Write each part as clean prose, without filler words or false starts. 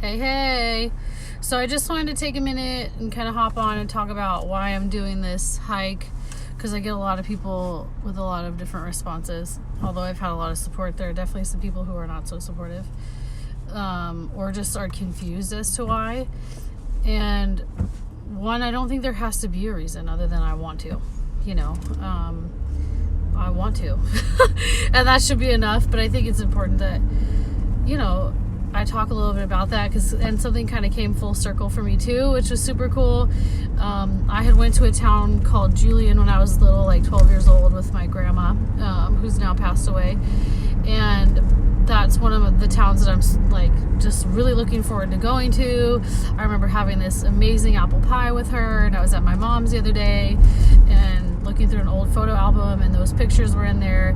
Hey. So I just wanted to take a minute and kind of hop on and talk about why I'm doing this hike, because I get a lot of people with a lot of different responses. Although I've had a lot of support, there are definitely some people who are not so supportive, or just are confused as to why. And one, I don't think there has to be a reason other than I want to. I want to. And that should be enough. But I think it's important that, I talk a little bit about that, and something kind of came full circle for me too, which was super cool. I had went to a town called Julian when I was little, like 12 years old, with my grandma, who's now passed away. And that's one of the towns that I'm like just really looking forward to going to. I remember having this amazing apple pie with her, and I was at my mom's the other day and looking through an old photo album, and those pictures were in there.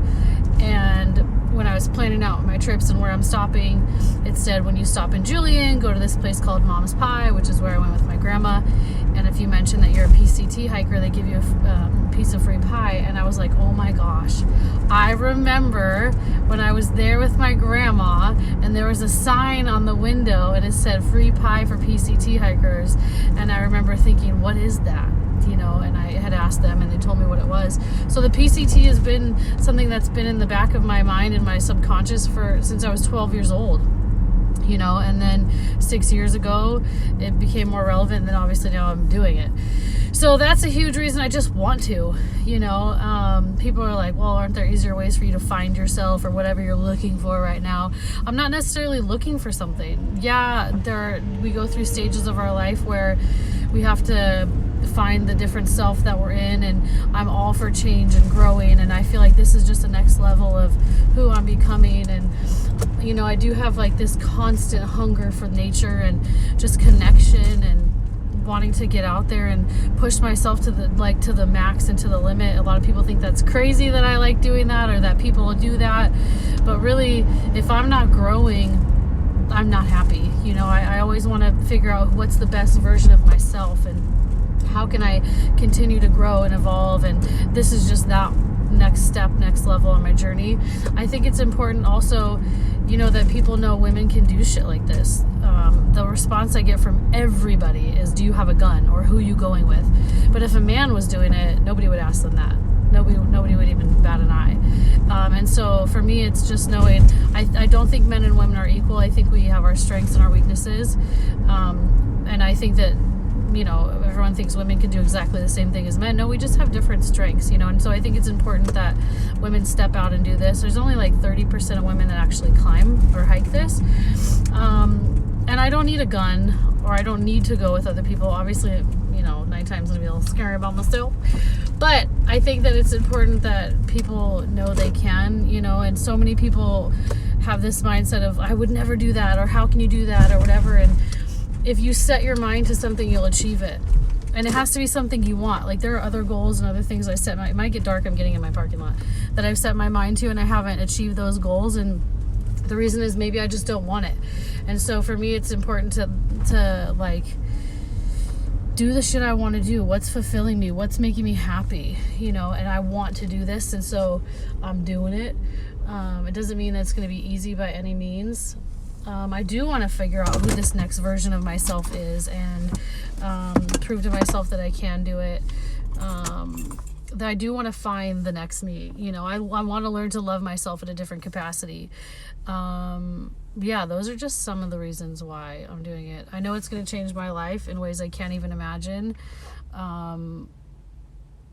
And when I was planning out my trips and where I'm stopping, it said, when you stop in Julian, go to this place called Mom's Pie, which is where I went with my grandma. And if you mention that you're a PCT hiker, they give you a piece of free pie. And I was like, oh my gosh. I remember when I was there with my grandma and there was a sign on the window and it said free pie for PCT hikers. And I remember thinking, what is that? And I had asked them and they told me what it was. So the PCT has been something that's been in the back of my mind and my subconscious since I was 12 years old. And then 6 years ago it became more relevant, and then obviously now I'm doing it. So that's a huge reason I just want to. People are like, well, aren't there easier ways for you to find yourself or whatever you're looking for right now? I'm not necessarily looking for something. Yeah, we go through stages of our life where we have to find the different self that we're in, and I'm all for change and growing, and I feel like this is just the next level of who I'm becoming. And I do have like this constant hunger for nature and just connection and wanting to get out there and push myself to the max and to the limit. A lot of people think that's crazy that I like doing that, or that people do that, but really, if I'm not growing, I'm not happy. I always want to figure out what's the best version of myself and how can I continue to grow and evolve. And this is just that next step, next level on my journey. I think it's important also, that people know women can do shit like this. The response I get from everybody is, do you have a gun, or who are you going with? But if a man was doing it, nobody would ask them that. Nobody would even bat an eye. And so for me, it's just knowing, I don't think men and women are equal. I think we have our strengths and our weaknesses. And I think that, everyone thinks women can do exactly the same thing as men. No, we just have different strengths, and so I think it's important that women step out and do this. There's only like 30% of women that actually climb or hike this. And I don't need a gun, or I don't need to go with other people. Obviously, 9 times I'm gonna be a little scary about myself. But I think that it's important that people know they can, and so many people have this mindset of, I would never do that, or how can you do that, or whatever. And if you set your mind to something, you'll achieve it. And it has to be something you want. Like, there are other goals and other things I set it might get dark, I'm getting in my parking lot, that I've set my mind to, and I haven't achieved those goals. And the reason is maybe I just don't want it. And so for me, it's important to like do the shit I want to do. What's fulfilling me? What's making me happy? And I want to do this, and so I'm doing it. It doesn't mean that it's going to be easy by any means. I do want to figure out who this next version of myself is, and prove to myself that I can do it. That I do want to find the next me. I want to learn to love myself in a different capacity. Those are just some of the reasons why I'm doing it. I know it's going to change my life in ways I can't even imagine.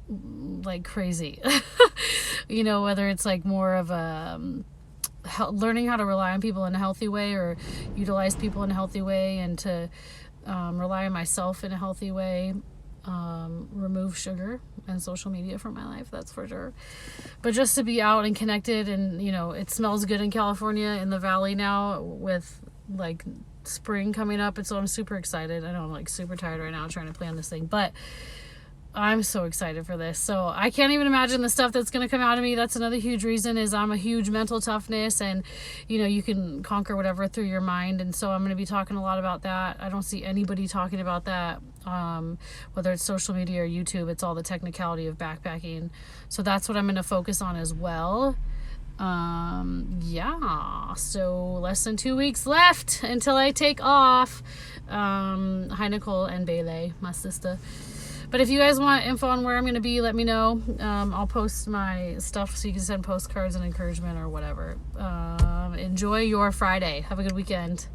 Like crazy. Whether it's like more of a learning how to rely on people in a healthy way, or utilize people in a healthy way, and to rely on myself in a healthy way. Remove sugar and social media from my life, that's for sure. But just to be out and connected, and it smells good in California, in the valley now, with like spring coming up, and so I'm super excited. I know I'm like super tired right now trying to plan this thing, but I'm so excited for this. So I can't even imagine the stuff that's going to come out of me. That's another huge reason, is I'm a huge mental toughness, and you can conquer whatever through your mind. And so I'm going to be talking a lot about that. I don't see anybody talking about that, whether it's social media or YouTube. It's all the technicality of backpacking. So that's what I'm going to focus on as well. Yeah, so less than 2 weeks left until I take off. Hi Nicole and Bailey, my sister. But if you guys want info on where I'm going to be, let me know. I'll post my stuff so you can send postcards and encouragement or whatever. Enjoy your Friday. Have a good weekend.